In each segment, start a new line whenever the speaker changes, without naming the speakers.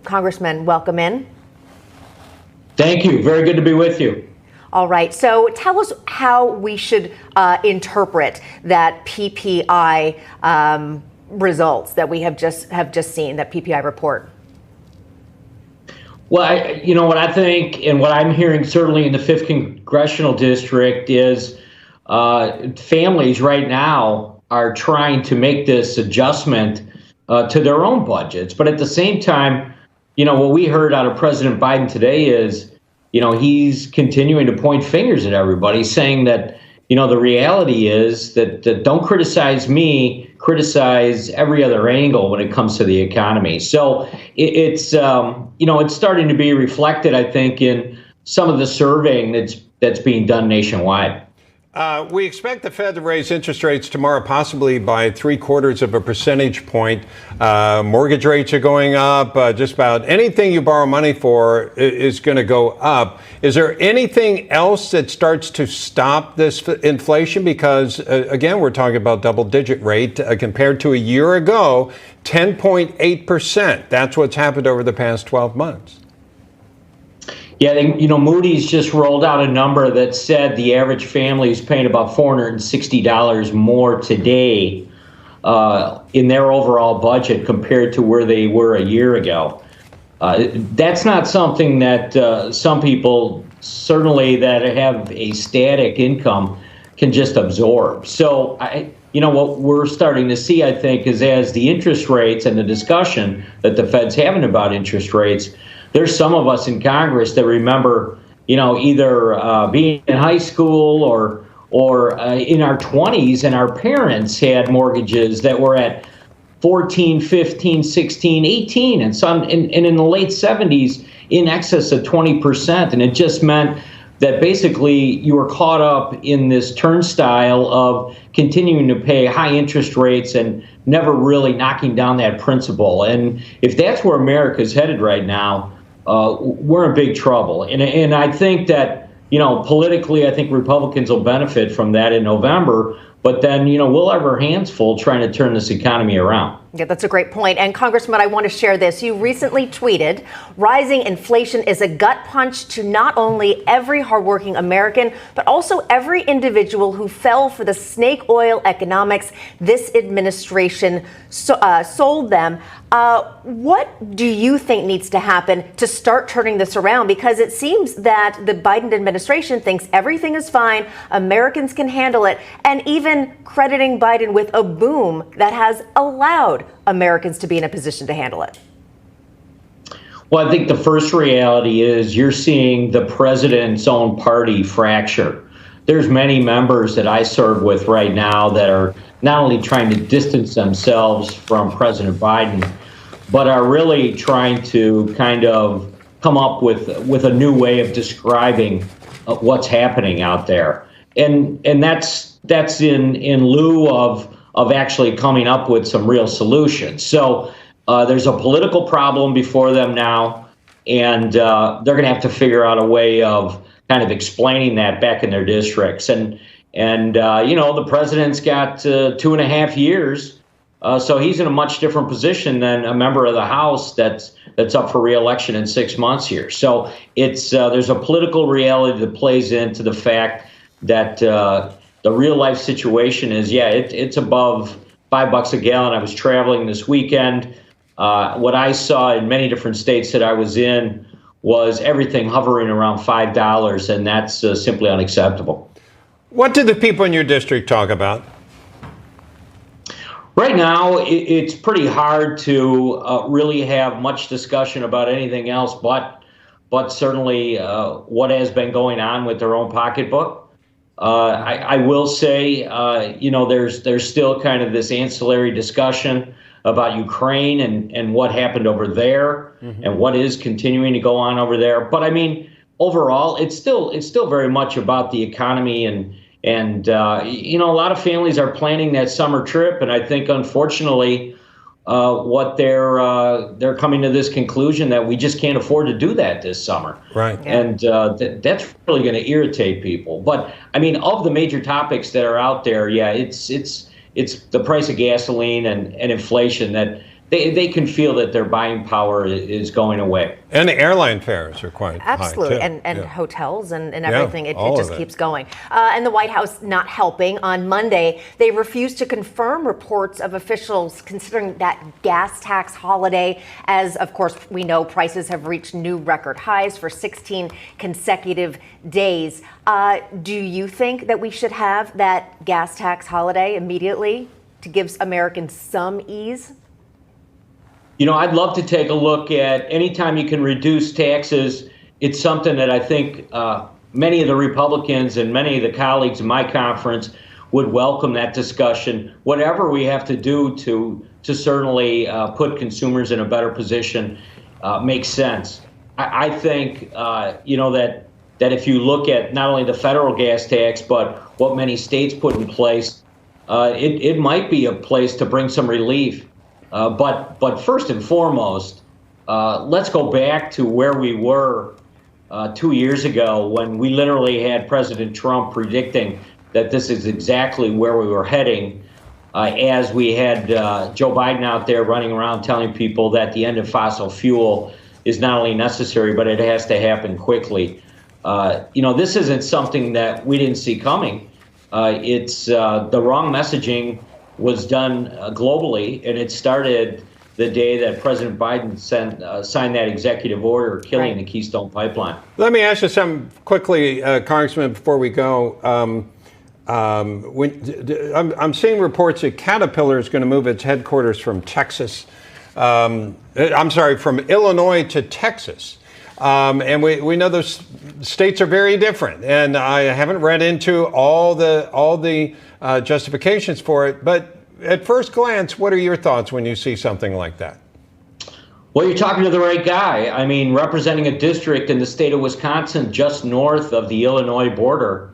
Congressman, welcome in.
Thank you. Very good to be with you.
All right. So tell us how we should interpret that PPI results that we have just seen, that PPI report.
Well, what I think and what I'm hearing certainly in the 5th Congressional District is families right now are trying to make this adjustment to their own budgets. But at the same time, what we heard out of President Biden today is, he's continuing to point fingers at everybody, saying that, the reality is that don't criticize me, criticize every other angle when it comes to the economy. So it's starting to be reflected, I think, in some of the surveying that's being done nationwide.
We expect the Fed to raise interest rates tomorrow, possibly by 0.75 percentage point. Mortgage rates are going up. Just about anything you borrow money for is going to go up. Is there anything else that starts to stop this inflation? Because, again, we're talking about double-digit rate compared to a year ago, 10.8%. That's what's happened over the past 12 months.
Yeah, Moody's just rolled out a number that said the average family is paying about $460 more today in their overall budget compared to where they were a year ago. That's not something that some people, certainly that have a static income, can just absorb. So, what we're starting to see, I think, is as the interest rates and the discussion that the Fed's having about interest rates, there's some of us in Congress that remember, either being in high school or in our 20s, and our parents had mortgages that were at 14, 15, 16, 18, and some, and in the late 70s in excess of 20%. And it just meant that basically you were caught up in this turnstile of continuing to pay high interest rates and never really knocking down that principal. And if that's where America's headed right now, we're in big trouble. And I think that, politically, I think Republicans will benefit from that in November. But then, we'll have our hands full trying to turn this economy around.
Yeah, that's a great point. And Congressman, I want to share this. You recently tweeted, rising inflation is a gut punch to not only every hardworking American, but also every individual who fell for the snake oil economics this administration sold them. What do you think needs to happen to start turning this around? Because it seems that the Biden administration thinks everything is fine, Americans can handle it, and even crediting Biden with a boom that has allowed Americans to be in a position to handle it.
Well, I think the first reality is you're seeing the president's own party fracture. There's many members that I serve with right now that are not only trying to distance themselves from President Biden, but are really trying to kind of come up with a new way of describing what's happening out there. And that's in lieu of actually coming up with some real solutions. So there's a political problem before them now, and they're going to have to figure out a way of kind of explaining that back in their districts. And the president's got 2.5 years, so he's in a much different position than a member of the House that's up for re-election in 6 months here. So it's there's a political reality that plays into the fact that the real life situation is, it's above $5 a gallon. I was traveling this weekend. What I saw in many different states that I was in was everything hovering around $5, and that's simply unacceptable.
What do the people in your district talk about?
Right now, it's pretty hard to really have much discussion about anything else but certainly what has been going on with their own pocketbook. I will say, there's still kind of this ancillary discussion about Ukraine and what happened over there, and what is continuing to go on over there. But I mean, overall, it's still very much about the economy, and a lot of families are planning that summer trip, and I think unfortunately, what they're coming to this conclusion that we just can't afford to do that this summer.
Right.
And that's really going to irritate people. But I mean, of the major topics that are out there, it's the price of gasoline and inflation they can feel that their buying power is going away.
And the airline fares are quite
absolutely,
high, too.
and hotels and everything. It just keeps going. And the White House not helping. On Monday, they refused to confirm reports of officials considering that gas tax holiday, as, of course, we know prices have reached new record highs for 16 consecutive days. Do you think that we should have that gas tax holiday immediately to give Americans some ease?
I'd love to take a look at anytime you can reduce taxes. It's something that I think many of the Republicans and many of the colleagues in my conference would welcome that discussion. Whatever we have to do to certainly put consumers in a better position makes sense. I think, that if you look at not only the federal gas tax, but what many states put in place, it might be a place to bring some relief. But first and foremost, let's go back to where we were 2 years ago when we literally had President Trump predicting that this is exactly where we were heading, as we had Joe Biden out there running around telling people that the end of fossil fuel is not only necessary, but it has to happen quickly. This isn't something that we didn't see coming. It's the wrong messaging was done globally, and it started the day that President Biden signed that executive order killing the Keystone Pipeline.
Let me ask you something quickly, Congressman, before we go. I'm seeing reports that Caterpillar is going to move its headquarters from from Illinois to Texas. And we know those states are very different, and I haven't read into all the justifications for it. But at first glance, what are your thoughts when you see something like that?
Well, you're talking to the right guy. I mean, representing a district in the state of Wisconsin, just north of the Illinois border.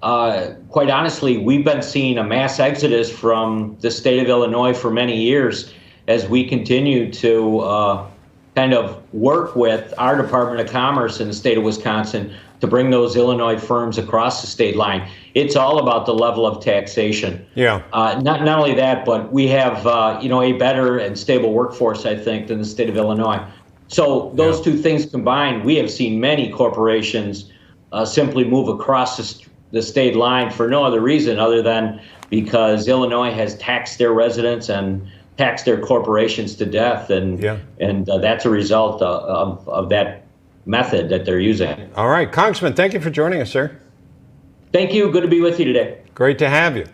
Quite honestly, we've been seeing a mass exodus from the state of Illinois for many years as we continue to kind of work with our Department of Commerce in the state of Wisconsin to bring those Illinois firms across the state line. It's all about the level of taxation.
Yeah.
Not only that, but we have a better and stable workforce, I think, than the state of Illinois. So those two things combined, we have seen many corporations simply move across the state line for no other reason other than because Illinois has taxed their residents and tax their corporations to death, and that's a result of that method that they're using.
All right, Congressman, thank you for joining us, sir.
Thank you. Good to be with you today.
Great to have you.